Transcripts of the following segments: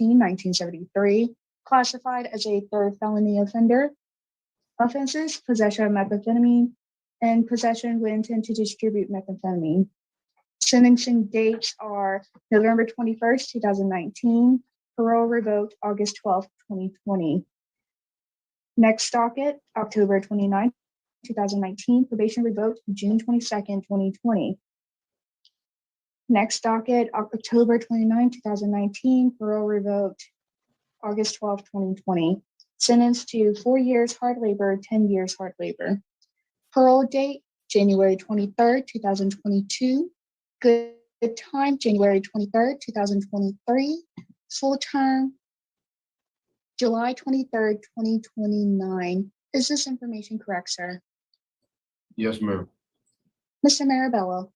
1973, classified as a third felony offender. Offenses: possession of methamphetamine and possession with intent to distribute methamphetamine. Sentencing dates are November 21st, 2019, parole revoked August 12th, 2020. Next docket, October 29th, 2019, probation revoked June 22nd, 2020. Next docket, October 29th, 2019, parole revoked August 12th, 2020. Sentenced to 4 years hard labor, 10 years hard labor. Parole date, January 23rd, 2022. Good time, January 23rd, 2023. Full term, July 23rd, 2029. Is this information correct, sir? Yes, ma'am. Mr. Marabello.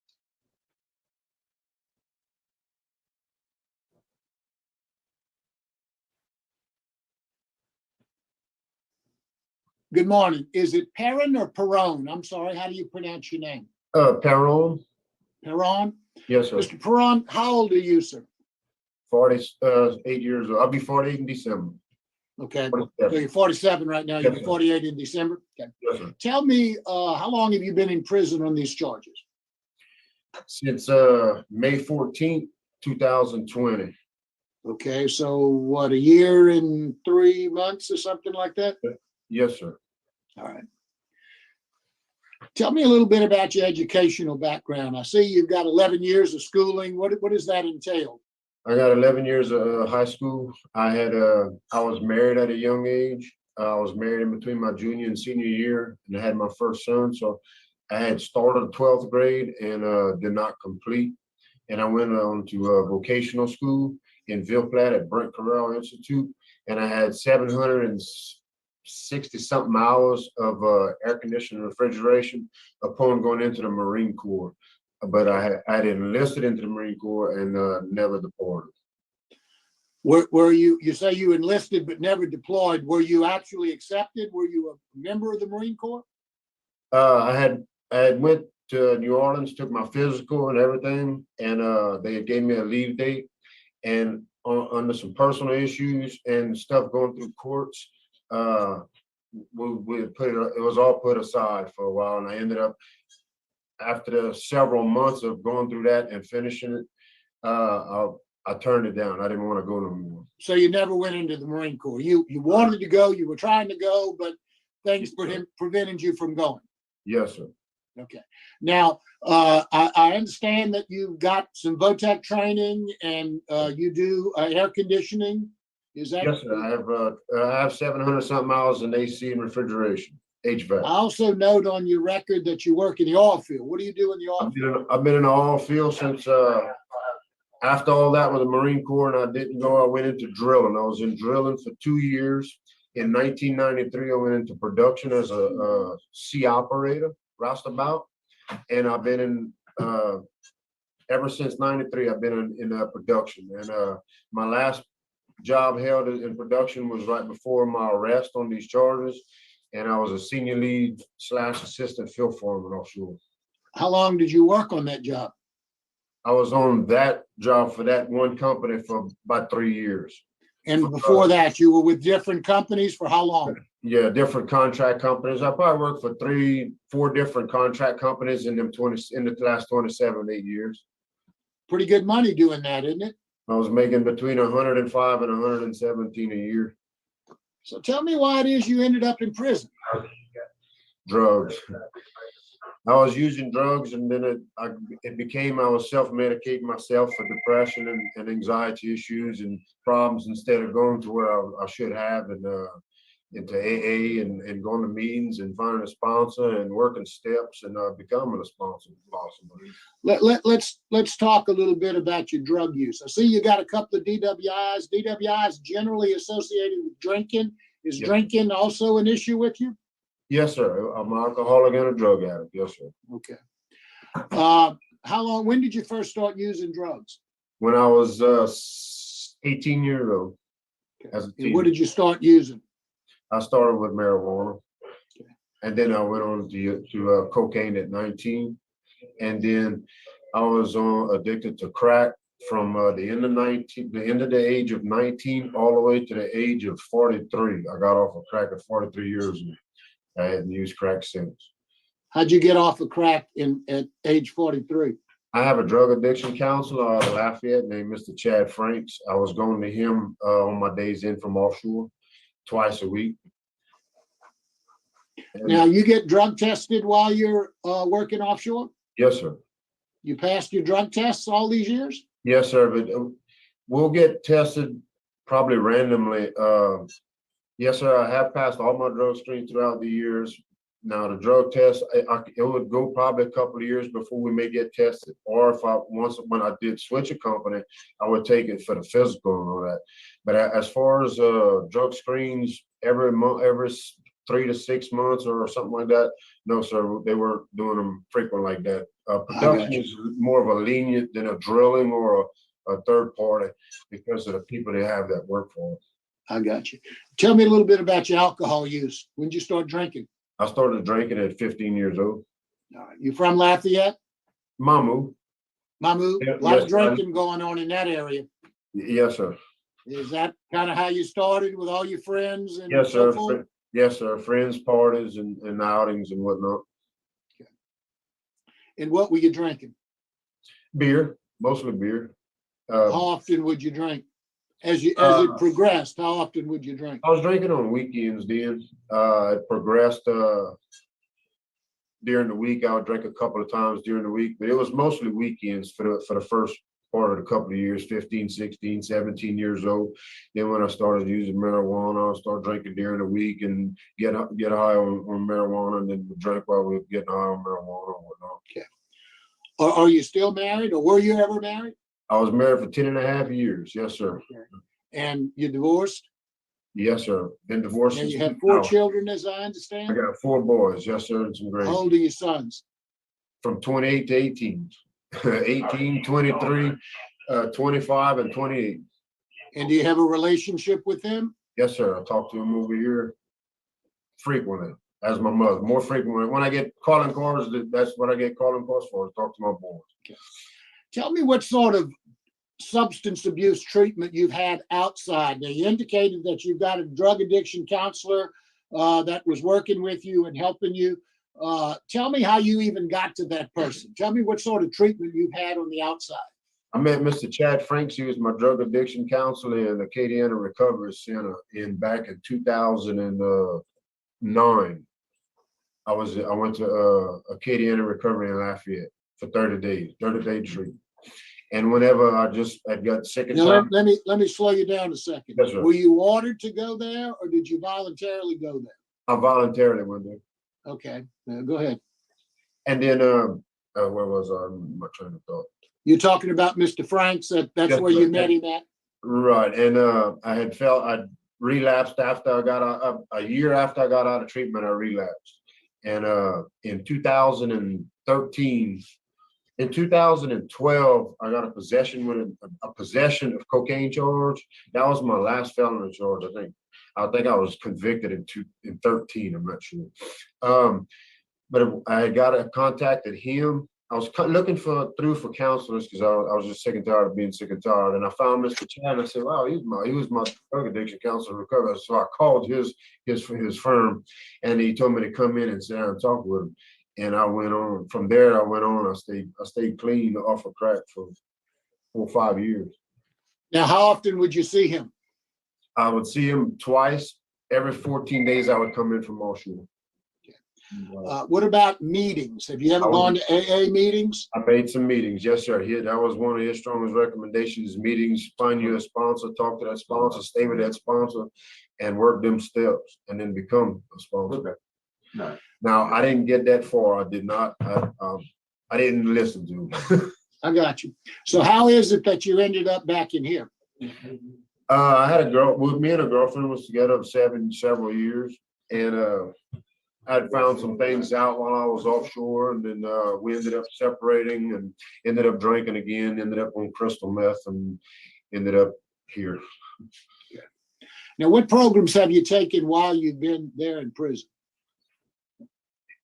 Good morning. Is it Perrin or Perron? I'm sorry, how do you pronounce your name? Perron. Perron? Yes, sir. Mr. Perron, how old are you, sir? 48 years old. I'll be 48 in December. Okay, 47. so you're 47 right now, you'll Yes, be sir. 48 in December? Okay. Yes, sir. Tell me, how long have you been in prison on these charges? Since May 14th, 2020. Okay, so what, a year and 3 months or something like that? Yes, sir. All right. Tell me a little bit about your educational background. I see you've got 11 years of schooling. What does that entail? I got 11 years of high school. I was married at a young age. I was married in between my junior and senior year, and I had my first son. So I had started 12th grade and did not complete. And I went on to vocational school in Ville Platte at Brent Corral Institute, and I had 760 something hours of air conditioning and refrigeration upon going into the Marine Corps. But I had enlisted into the Marine Corps and never departed. Were you say you enlisted but never deployed? Were you actually accepted? Were you a member of the Marine Corps? I had went to New Orleans, took my physical and everything, and they gave me a leave date. And under some personal issues and stuff going through courts, we put it was all put aside for a while, and I ended up, after the several months of going through that and finishing it, I turned it down. I didn't want to go no more. So you never went into the Marine Corps. You wanted to go, you were trying to go, but things prevented you from going. Yes, sir. Okay. Now, I understand that you've got some VOTEC training and you do air conditioning. Is that? Yes, sir. I have 700 something hours in AC and refrigeration, HVAC. I also note on your record that you work in the oil field. What do you do in the oil field? I've been in the oil field since after all that with the Marine Corps, and I didn't go. I went into drilling. I was in drilling for 2 years. In 1993, I went into production as a sea operator, roustabout, and I've been in ever since '93. I've been in production, and my last job held in production was right before my arrest on these charges, and I was a senior lead / assistant field foreman offshore. How long did you work on that job? I was on that job for that one company for about 3 years. And before that, you were with different companies for how long? Yeah, different contract companies. I probably worked for 3, 4 different contract companies in the last 27, 8 years. Pretty good money doing that, isn't it? I was making between 105 and 117 a year. So tell me why it is you ended up in prison. Drugs. I was using drugs, and then it became I was self-medicating myself for depression and anxiety issues and problems instead of going to where I should have, and into AA and going to meetings and finding a sponsor and working steps and becoming a sponsor possibly. Let's talk a little bit about your drug use. I see you got a couple of DWIs. DWIs generally associated with drinking. Is drinking also an issue with you? Yes, sir. I'm an alcoholic and a drug addict. Yes, sir. Okay. When did you first start using drugs? When I was 18 years old. Okay. As a And teen. what did you start using? I started with marijuana. Okay. And then I went on to cocaine at 19. And then I was addicted to crack from the end of the age of 19 all the way to the age of 43. I got off of crack at 43 years and I hadn't used crack since. How'd you get off of crack at age 43? I have a drug addiction counselor out of Lafayette named Mr. Chad Franks. I was going to him on my days in from offshore twice a week. And Now, you get drug tested while you're working offshore? yes, sir. You passed your drug tests all these years? Yes, sir. But we'll get tested probably randomly. Yes, sir. I have passed all my drug screens throughout the years. Now the drug test, it would go probably a couple of years before we may get tested. Or if when I did switch a company, I would take it for the physical and all that. But as far as drug screens, every month, every 3 to 6 months or something like that, no, sir, they weren't doing them frequent like that. Production is more of a lenient than a drilling or a third party because of the people they have that work for them. I got you. Tell me a little bit about your alcohol use. When did you start drinking? I started drinking at 15 years old. All right. You from Lafayette? Mamu. Mamu? Yeah, A lot of yes, drinking going on in that area. Yes, sir. Is that kind of how you started with all your friends and Yes, so sir. forth? Yes, sir. Friends, parties, and outings and whatnot. And what were you drinking? Beer, mostly beer. How often would you drink? As it progressed, how often would you drink? I was drinking on weekends then. It progressed during the week. I would drink a couple of times during the week, but it was mostly weekends for the first part of the couple of years, 15, 16, 17 years old. Then when I started using marijuana, I started drinking during the week and get high on marijuana, and then drink while we were getting high on marijuana and whatnot. Okay. Are you still married, or were you ever married? I was married for 10 and a half years. Yes, sir. Okay. And you divorced? Yes, sir. Been divorced. And you since have 4 2000. children, as I I understand? got 4 boys. Yes, sir. And some How great. old are your sons? From 28 to 18. 18, 23, 25, and 28. And do you have a relationship with them? Yes, sir. I talk to them over here frequently as my mother, more frequently. When I get calling calls, that's what I get calling calls for, to talk to my boys. Okay. Tell me what sort of substance abuse treatment you've had outside. Now, you indicated that you've got a drug addiction counselor that was working with you and helping you. Tell me how you even got to that person. Tell me what sort of treatment you've had on the outside. I met Mr. Chad Franks. He was my drug addiction counselor in the Acadiana Recovery Center back in 2009. I went to Acadiana Recovery in Lafayette for 30 days, 30-day treatment. And whenever I got sick and Now, tired. let me slow you down a second. Yes, sir. Were you ordered to go there, or did you voluntarily go there? I voluntarily went there. Okay, go ahead. And then where was I? My train of thought. You're talking about Mr. Franks. That's Yes, where you sir. met him at. Right. And I'd relapsed after I got a year after I got out of treatment. I relapsed. And in 2013, in 2012, I got a possession of cocaine charge. That was my last felony charge, I think. I think I was convicted in 13. I'm not sure. But I contacted him. I was looking for counselors because I was just sick and tired of being sick and tired. And I found Mr. Chad and I said, wow, he was my drug addiction counselor recovery. So I called his firm and he told me to come in and sit down and talk with him. And I went on from there. I stayed clean off of crack for 4 or 5 years. Now, how often would you see him? I would see him twice. Every 14 days I would come in from offshore. What about meetings? Have you ever gone to AA meetings? I made some meetings, yes, sir. That was one of his strongest recommendations, meetings, find you a sponsor, talk to that sponsor, stay with that sponsor, and work them steps, and then become a sponsor. Okay. No. Now, I didn't get that far. I did not. I didn't listen to him. I got you. So how is it that you ended up back in here? I had a girl, me and a girlfriend was together several years, and I'd found some things out while I was offshore, and then we ended up separating and ended up drinking again, ended up on crystal meth, and ended up here. Now, what programs have you taken while you've been there in prison?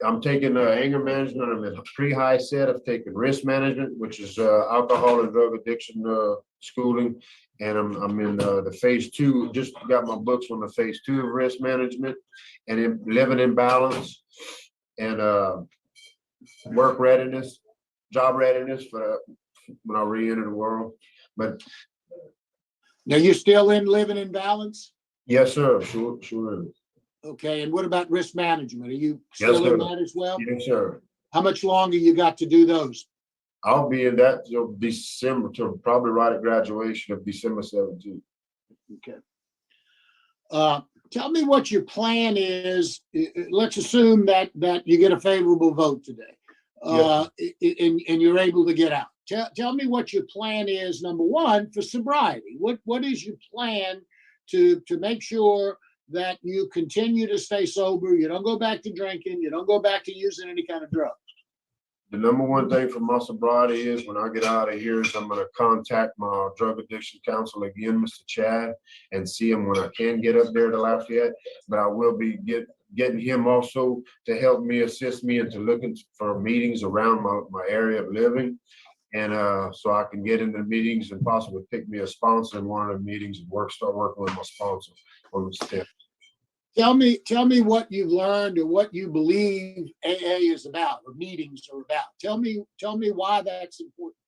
I'm taking anger management. I'm in pre-high set. I've taken risk management, which is alcohol and drug addiction schooling. And I'm in the phase 2, just got my books on the phase 2 of risk management and living in balance and work readiness, job readiness for when I re-enter the world. But Now you're still in living in balance? yes, sir. Sure. Okay, and what about risk management? Are you Yes, still in sir. that as well? Yes, sir. How much longer you got to do those? I'll be in that till December, till probably right at graduation of December 17th. Okay. Tell me what your plan is. Let's assume that you get a favorable vote today, and you're able to get out. Tell me what your plan is. Number one, for sobriety. What is your plan to make sure that you continue to stay sober? You don't go back to drinking. You don't go back to using any kind of drug. The number one thing for my sobriety is when I get out of here is I'm going to contact my drug addiction counselor again, Mr. Chad, and see him when I can get up there to Lafayette. But I will be getting him also to help me, assist me into looking for meetings around my area of living. And so I can get into the meetings and possibly pick me a sponsor in one of the meetings and start working with my sponsor on the steps. Tell me what you've learned or what you believe AA is about or meetings are about. Tell me why that's important.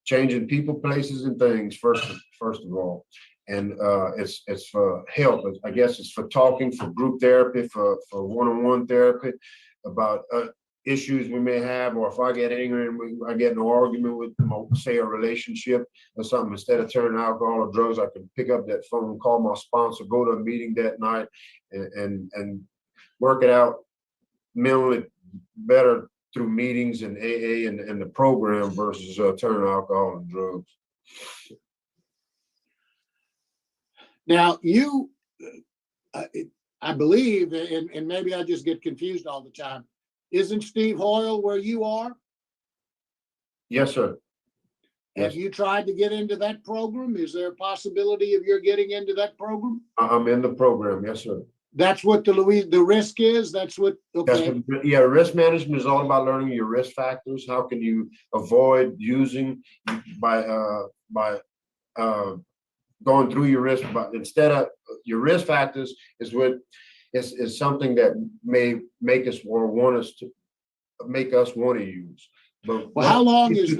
Changing people, places, and things first of all, and it's for help. I guess it's for talking, for group therapy, for one-on-one therapy about issues we may have, or if I get angry and I get in an argument with, say, a relationship or something, instead of turning alcohol or drugs, I can pick up that phone, call my sponsor, go to a meeting that night, and work it out mentally better through meetings and AA and the program versus turning alcohol and drugs. Now you, I believe, and maybe I just get confused all the time. Isn't Steve Hoyle where you are? Yes, sir. Have you tried to get into that program? Is there a possibility of your getting into that program? I'm in the program. Yes, sir. That's what the risk is. That's what. Okay. Yeah, risk management is all about learning your risk factors. How can you avoid using by going through your risk, but instead of your risk factors is something that may make us or want us to make us want to use. But well, how long is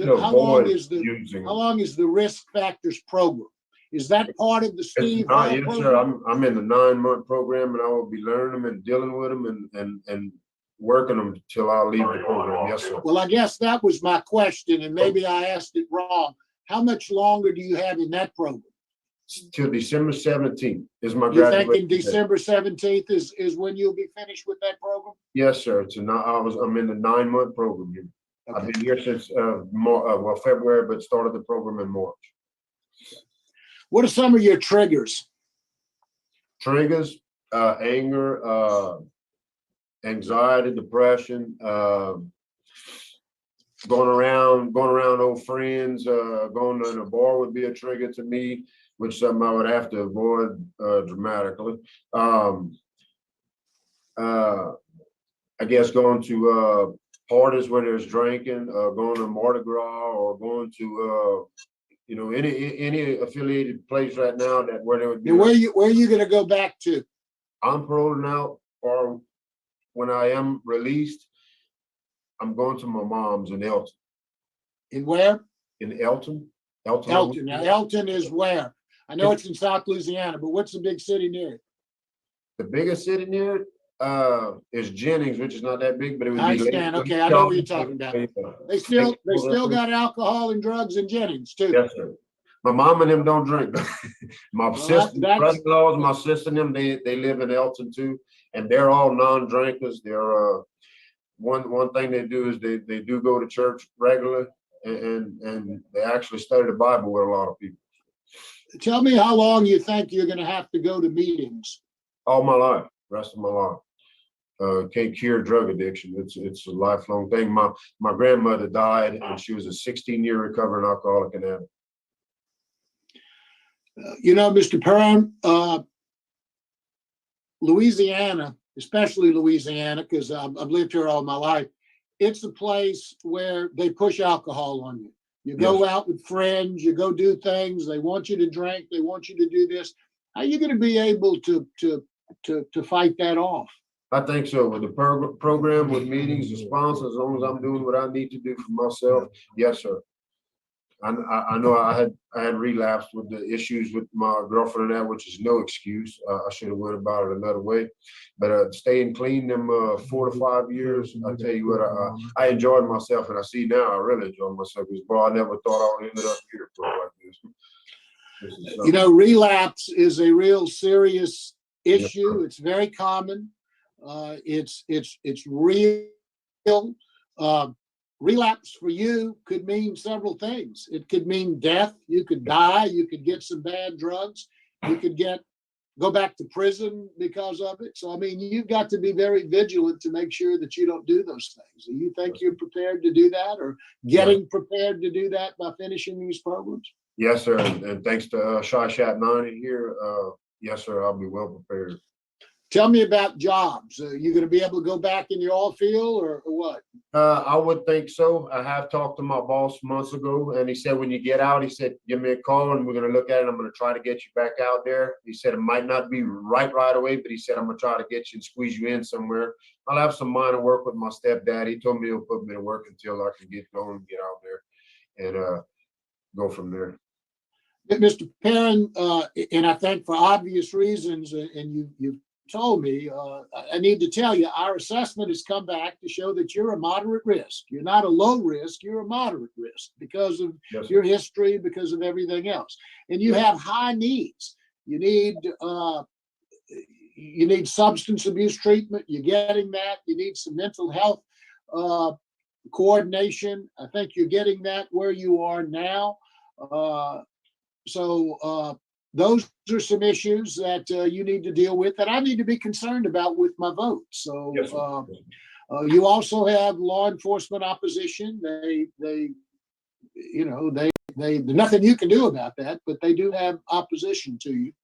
the risk factors program? Is that part of the Steve Hoyle yes, program? sir. I'm in the 9-month program, and I will be learning them and dealing with them and working them till I leave the program. Yes, sir. Well, I guess that was my question, and maybe I asked it wrong. How much longer do you have in that program? Till December 17th is my You graduation. thinking December 17th is when you'll be finished with that program? Yes, sir. I'm in the 9-month program here. Okay. I've been here since February, but started the program in March. What are some of your triggers? Triggers, anger, anxiety, depression, going around old friends, going to a bar would be a trigger to me, which is something I would have to avoid dramatically. I guess going to parties where there's drinking, going to Mardi Gras, or going to any affiliated place right now that where there would be. Where are you going to go back to? I'm paroling out, or when I am released, I'm going to my mom's in Elton. In where? In Elton. Elton. Now, Elton is where? I know it's in South Louisiana, but what's the big city near it? The biggest city near it is Jennings, which is not that big, but it would be. I understand. Okay, I know what you're talking about. They still got alcohol and drugs in Jennings too. Yes, sir. My mom and them don't drink. My sister, brother-in-laws, my sister and them, they live in Elton too, and they're all non-drinkers. They're one thing they do is they do go to church regularly, and they actually study the Bible with a lot of people. Tell me how long you think you're going to have to go to meetings. All my life, rest of my life. Can't cure drug addiction. It's a lifelong thing. My grandmother died, and she was a 16-year recovering alcoholic and addict. Mr. Perrin, Louisiana especially Louisiana, because I've lived here all my life. It's a place where they push alcohol on you. You go out with friends, you go do things. They want you to drink. They want you to do this. How are you going to be able to fight that off? I think so. With the program, with meetings, the sponsors, as long as I'm doing what I need to do for myself, yes, sir. I know I had relapsed with the issues with my girlfriend and that, which is no excuse. I should have went about it another way. But staying clean them 4 to 5 years, I tell you what, I enjoyed myself, and I see now I really enjoy myself. Because bro, I never thought I would end up here like this. You know, relapse is a real serious issue. It's very common. It's real. Relapse for you could mean several things. It could mean death. You could die. You could get some bad drugs. You could go back to prison because of it. So, I mean, you've got to be very vigilant to make sure that you don't do those things. Do you think you're prepared to do that, or getting prepared to do that by finishing these programs? Yes, sir. And thanks to Shy Shat 90 here, yes, sir, I'll be well prepared. Tell me about jobs. Are you going to be able to go back in the oil field or what? I would think so. I have talked to my boss months ago, and he said, when you get out, he said, give me a call and we're going to look at it. I'm going to try to get you back out there. He said, it might not be right away, but he said, I'm going to try to get you and squeeze you in somewhere. I'll have some minor work with my stepdad. He told me he'll put me to work until I can get going and get out there and go from there. Mr. Perrin, and I think for obvious reasons, and you've told me, I need to tell you, our assessment has come back to show that you're a moderate risk. You're not a low risk, you're a moderate risk because of your history, because of everything else. And you have high needs. You need substance abuse treatment. You're getting that. You need some mental health coordination. I think you're getting that where you are now. So those are some issues that you need to deal with, that I need to be concerned about with my vote. So you also have law enforcement opposition. There's nothing you can do about that, but they do have opposition to you.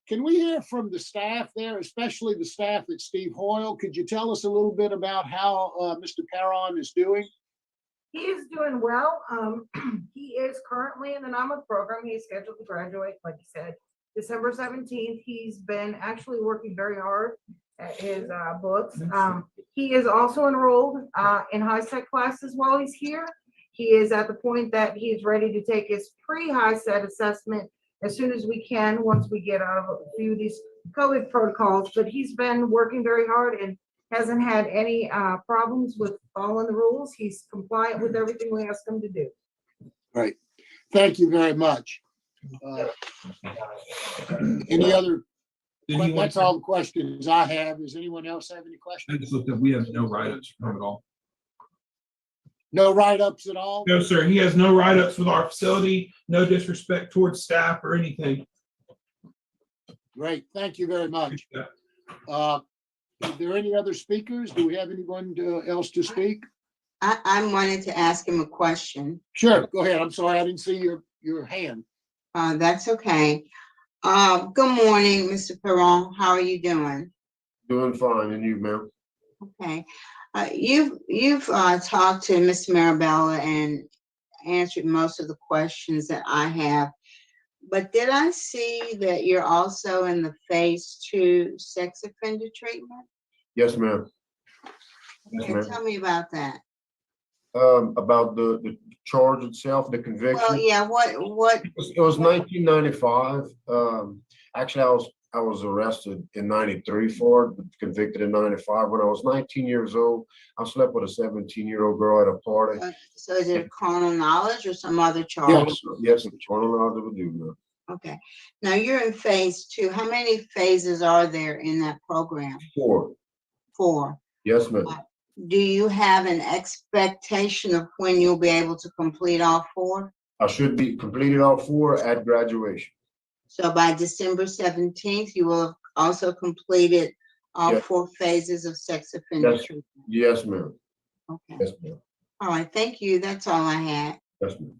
Can we hear from the staff there, especially the staff at Steve Hoyle? Could you tell us a little bit about how Mr. Perron is doing? He is doing well. He is currently in the 9-month program. He is scheduled to graduate, like you said, December 17th. He's been actually working very hard at his books. He is also enrolled in high-set classes while he's here. He is at the point that he's ready to take his pre-high-set assessment as soon as we can, once we get out of a few of these COVID protocols. But he's been working very hard and hasn't had any problems with following the rules. He's compliant with everything we ask him to do. Right. Thank you very much. Any other? That's all the questions I have. Does anyone else have any questions? I just looked up. We have no write-ups from him at all. No write-ups at all? No, sir. He has no write-ups with our facility. No disrespect towards staff or anything. Great. Thank you very much. Is there any other speakers? Do we have anyone else to speak? I wanted to ask him a question. Sure, go ahead. I'm sorry, I didn't see your hand. That's okay. Good morning, Mr. Perron. How are you doing? Doing fine, and you, ma'am? Okay. You've talked to Ms. Marabella and answered most of the questions that I have. But did I see that you're also in the phase 2 sex offender treatment? Yes, ma'am. Yes, Okay, ma'am. tell me about that. About the charge itself, the conviction. Well, yeah, what? It was 1995. Actually, I was arrested in 93 for it, but convicted in 95. When I was 19 years old, I slept with a 17-year-old girl at a party. So is it carnal knowledge or some other charge? Yes, it's carnal knowledge of a dude. Okay. Now you're in phase 2. How many phases are there in that program? 4. 4. Yes, ma'am. Do you have an expectation of when you'll be able to complete all 4? I should be completed all 4 at graduation. So by December 17th, you will have also completed all 4 phases of sex offender treatment? Yes, ma'am. Okay. Yes, ma'am. All right. Thank you. That's all I had. Yes, ma'am.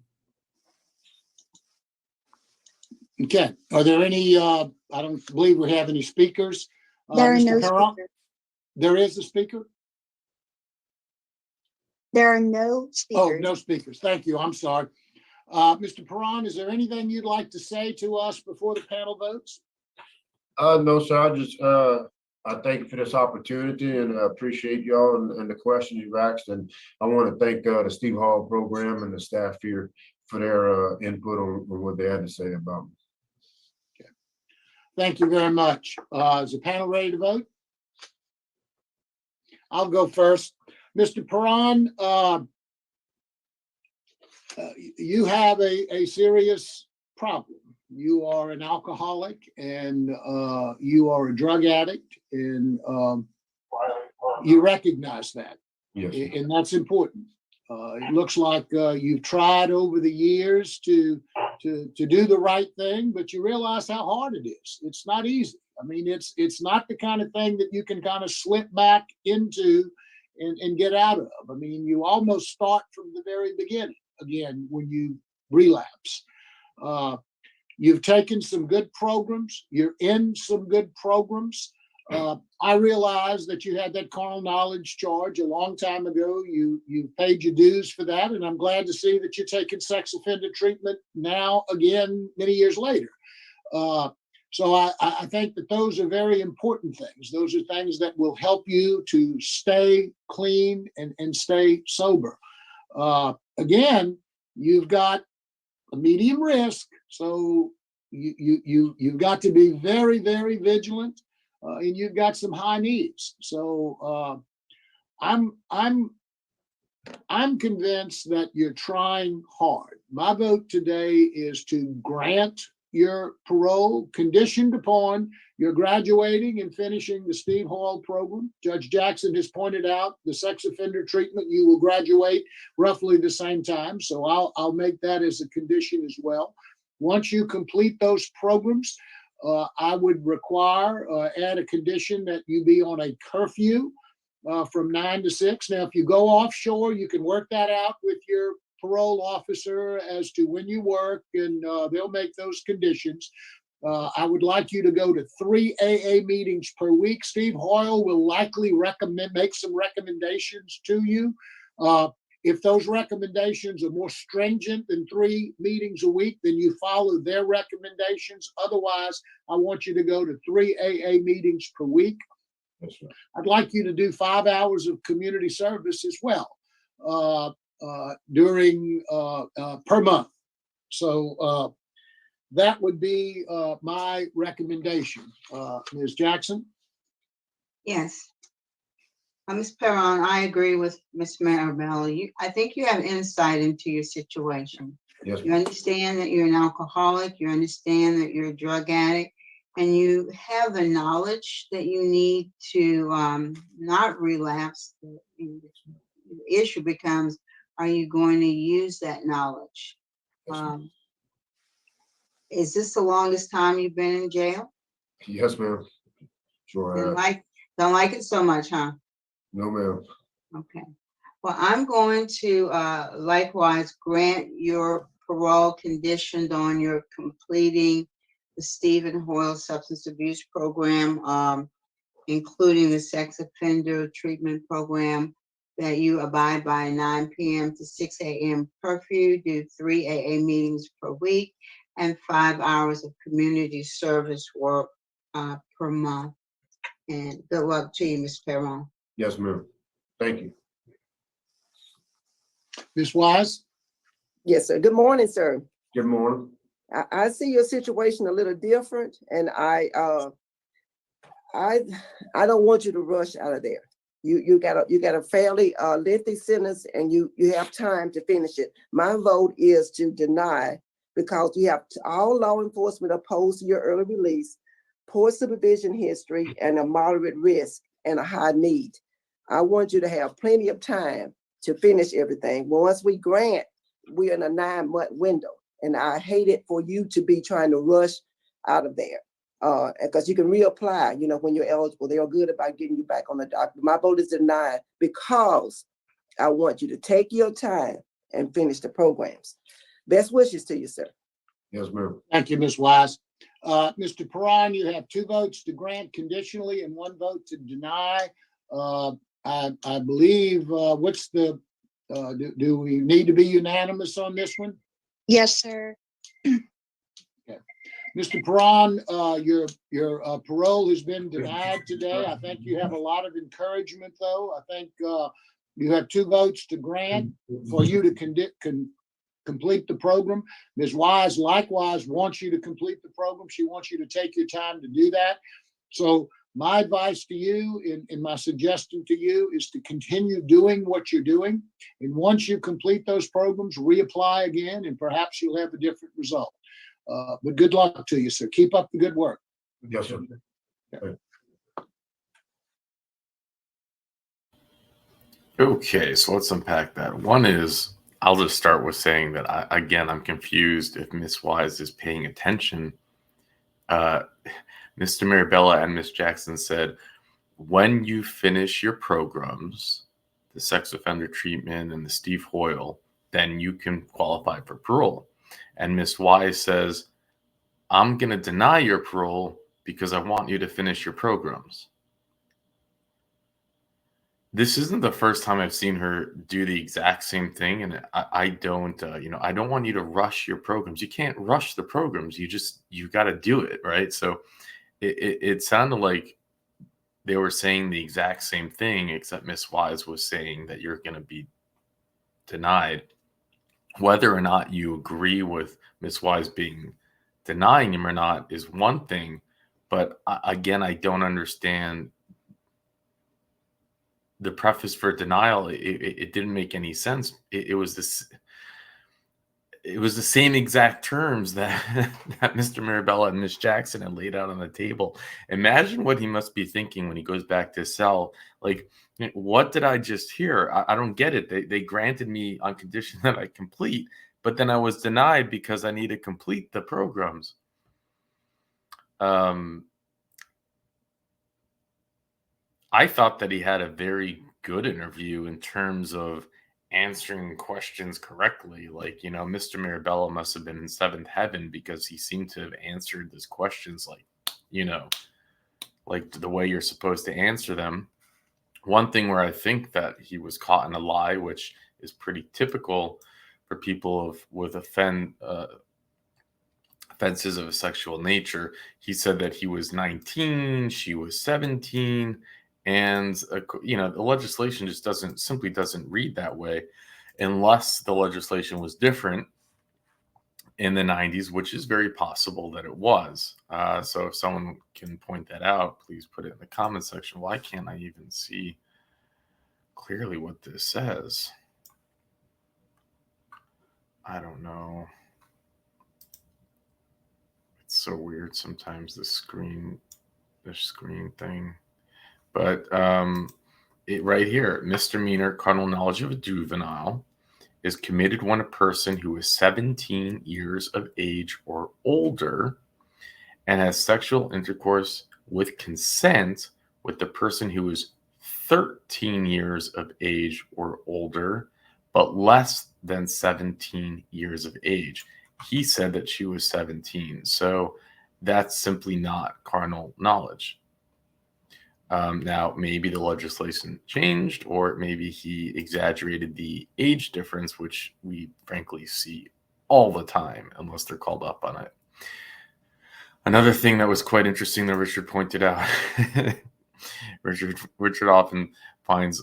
Okay. Are there any, I don't believe we have any speakers. There are Mr. no Perron, speakers. there is a speaker? There are no Oh, speakers. no speakers. Thank you. I'm sorry. Mr. Perron, is there anything you'd like to say to us before the panel votes? No, sir, I thank you for this opportunity and I appreciate y'all and the questions you've asked. And I want to thank the Steve Hall program and the staff here for their input on what they had to say about me. Thank you very much. Is the panel ready to vote? I'll go first. Mr. Perron, you have a serious problem. You are an alcoholic and you are a drug addict, and you recognize that. Yes, And that's important. It looks like you've tried over the years to do the right thing, but you realize how hard it is. It's not easy. I mean, it's not the kind of thing that you can kind of slip back into and get out of. I mean, you almost start from the very beginning again when you relapse. You've taken some good programs. You're in some good programs. I realize that you had that carnal knowledge charge a long time ago. You paid your dues for that, and I'm glad to see that you're taking sex offender treatment now again many years later. So I think that those are very important things. Those are things that will help you to stay clean and stay sober. Again, you've got a medium risk, so you've got to be very, very vigilant. And you've got some high needs. So I'm convinced that you're trying hard. My vote today is to grant your parole conditioned upon your graduating and finishing the Steve Hall program. Judge Jackson has pointed out the sex offender treatment, you will graduate roughly the same time. So I'll make that as a condition as well. Once you complete those programs, I would require, add a condition that you be on a curfew from 9 to 6. Now, if you go offshore, you can work that out with your parole officer as to when you work, and they'll make those conditions. I would like you to go to 3 AA meetings per week. Steve Hoyle will likely make some recommendations to you. If those recommendations are more stringent than 3 meetings a week, then you follow their recommendations. Otherwise, I want you to go to 3 AA meetings per week. that's right. I'd like you to do 5 hours of community service as well per month. So that would be my recommendation. Ms. Jackson? Yes. Ms. Perron, I agree with Ms. Marabella. I think you have insight into your situation. Yes, You understand that you're an alcoholic, you understand that you're a drug addict, and you have the knowledge that you need to not relapse. The issue becomes, are you going to use that knowledge? Is this the longest time you've been in jail? yes, ma'am. Sure. Don't like it so much, huh? No, ma'am. Okay. Well, I'm going to likewise grant your parole conditioned on your completing the Stephen Hoyle Substance Abuse Program, including the sex offender treatment program, that you abide by 9 p.m. to 6 a.m. curfew, do 3 AA meetings per week, and 5 hours of community service work per month. And good luck to you, Ms. Perron. Yes, ma'am. Thank you. Ms. Wise? Yes, sir. Good morning, sir. Good morning. I see your situation a little different, and I don't want you to rush out of there. You got a fairly lengthy sentence, and you have time to finish it. My vote is to deny, because you have all law enforcement opposed to your early release, poor supervision history, and a moderate risk and a high need. I want you to have plenty of time to finish everything. Once we grant, we're in a 9-month window, and I hate it for you to be trying to rush out of there. Because you can reapply, when you're eligible. They are good about getting you back on the docket. My vote is denied because I want you to take your time and finish the programs. Best wishes to you, sir. Yes, ma'am. Thank you, Ms. Wise. Mr. Perron, you have 2 votes to grant conditionally and 1 vote to deny. I believe, what's the, do we need to be unanimous on this one? Yes, sir. Mr. Perron, your parole has been denied today. I think you have a lot of encouragement, though. I think you have 2 votes to grant for you to complete the program. Ms. Wise likewise wants you to complete the program. She wants you to take your time to do that. So my advice to you and my suggestion to you is to continue doing what you're doing. And once you complete those programs, reapply again, and perhaps you'll have a different result. But good luck to you, sir. Keep up the good work. Yes, sir. Okay, so let's unpack that. One is, I'll just start with saying that I'm confused if Miss Wise is paying attention. Mr. Marabella and Miss Jackson said, when you finish your programs, the sex offender treatment and the Steve Hoyle, then you can qualify for parole. And Miss Wise says, I'm going to deny your parole because I want you to finish your programs. This isn't the first time I've seen her do the exact same thing. And I don't, I don't want you to rush your programs. You can't rush the programs. You got to do it. Right. So it sounded like they were saying the exact same thing, except Miss Wise was saying that you're going to be denied. Whether or not you agree with Miss Wise denying him or not is one thing. But again, I don't understand the preface for denial. It didn't make any sense. It was the same exact terms that Mr. Marabella and Miss Jackson had laid out on the table. Imagine what he must be thinking when he goes back to his cell. Like, what did I just hear? I don't get it. They granted me on condition that I complete, but then I was denied because I need to complete the programs. I thought that he had a very good interview in terms of answering questions correctly. Like, Mr. Marabella must have been in 7th heaven because he seemed to have answered these questions like the way you're supposed to answer them. One thing where I think that he was caught in a lie, which is pretty typical for people with offenses of a sexual nature. He said that he was 19, she was 17. And, the legislation just simply doesn't read that way unless the legislation was different in the 90s, which is very possible that it was. So if someone can point that out, please put it in the comment section. Why can't I even see clearly what this says? I don't know. It's so weird sometimes, the screen thing. But right here, misdemeanor carnal knowledge of a juvenile is committed when a person who is 17 years of age or older and has sexual intercourse with consent with the person who is 13 years of age or older, but less than 17 years of age. He said that she was 17. So that's simply not carnal knowledge. Now, maybe the legislation changed, or maybe he exaggerated the age difference, which we frankly see all the time, unless they're called up on it. Another thing that was quite interesting that Richard pointed out, Richard often finds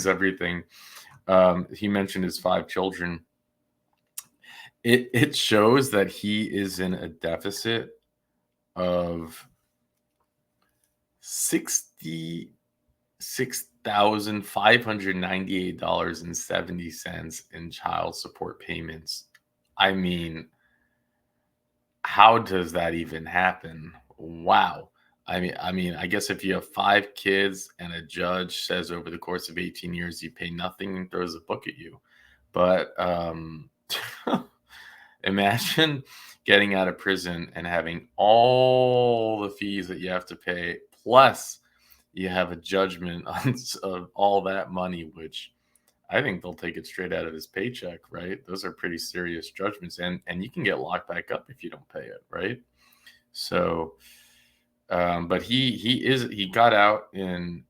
everything. He mentioned his 5 children. It shows that he is in a deficit of $66,598.70 in child support payments. I mean, how does that even happen? Wow. I mean, I guess if you have 5 kids and a judge says over the course of 18 years you pay nothing and throws a book at you. But imagine getting out of prison and having all the fees that you have to pay, plus you have a judgment of all that money, which I think they'll take it straight out of his paycheck, right? Those are pretty serious judgments, and you can get locked back up if you don't pay it, right? So, but he got out in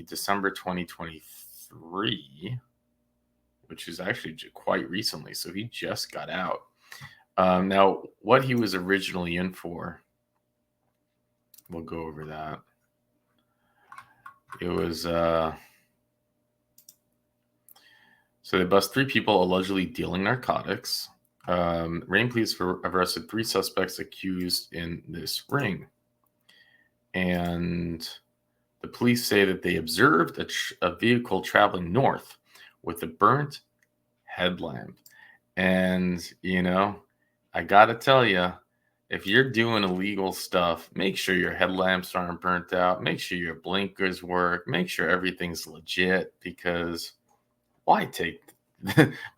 December 2023, which is actually quite recently. So he just got out. Now, what he was originally in for, we'll go over that. It was so they bust 3 people allegedly dealing narcotics. Rain police arrested 3 suspects accused in this ring, and the police say that they observed a vehicle traveling north with a burnt headlamp. And I gotta tell you, if you're doing illegal stuff, make sure your headlamps aren't burnt out. Make sure your blinkers work. Make sure everything's legit, because why take?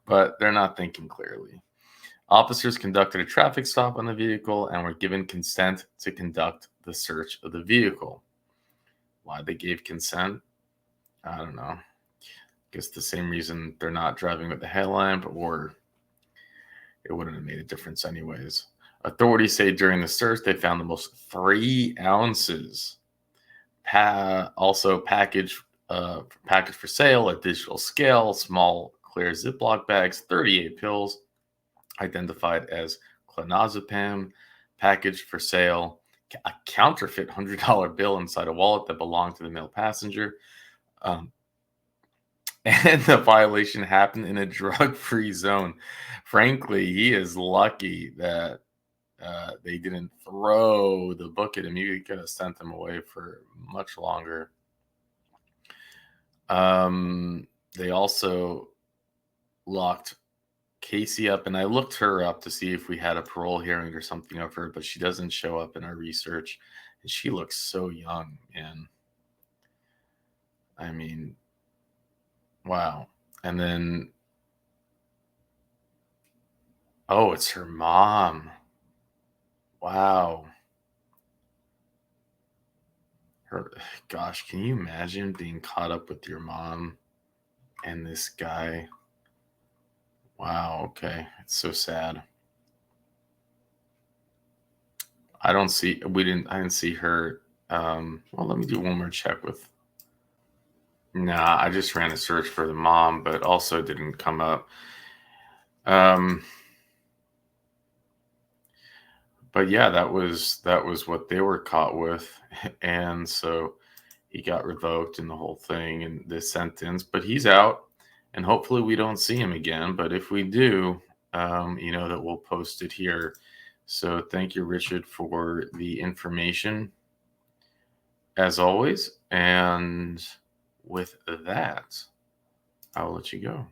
But they're not thinking clearly. Officers conducted a traffic stop on the vehicle and were given consent to conduct the search of the vehicle. Why they gave consent, I don't know. I guess the same reason they're not driving with the headlamp, or it wouldn't have made a difference anyways. Authorities say during the search, they found the most 3 ounces. Also packaged for sale, a digital scale, small clear Ziploc bags, 38 pills, identified as clonazepam, packaged for sale, a counterfeit $100 bill inside a wallet that belonged to the male passenger. And the violation happened in a drug-free zone. Frankly, he is lucky that they didn't throw the book at him. You could have sent him away for much longer. They also locked KASEY up, and I looked her up to see if we had a parole hearing or something of her, but she doesn't show up in our research. And she looks so young, man. I mean, wow. And then, oh, it's her mom. Wow. Gosh, can you imagine being caught up with your mom and this guy? Wow, okay. It's so sad. I didn't see her. Well, let me do one more check with. Nah, I just ran a search for the mom, but also didn't come up. But yeah, that was what they were caught with. And so he got revoked and the whole thing and this sentence, but he's out, and hopefully we don't see him again. But if we do, that we'll post it here. So thank you, Richard, for the information as always. And with that, I'll let you go.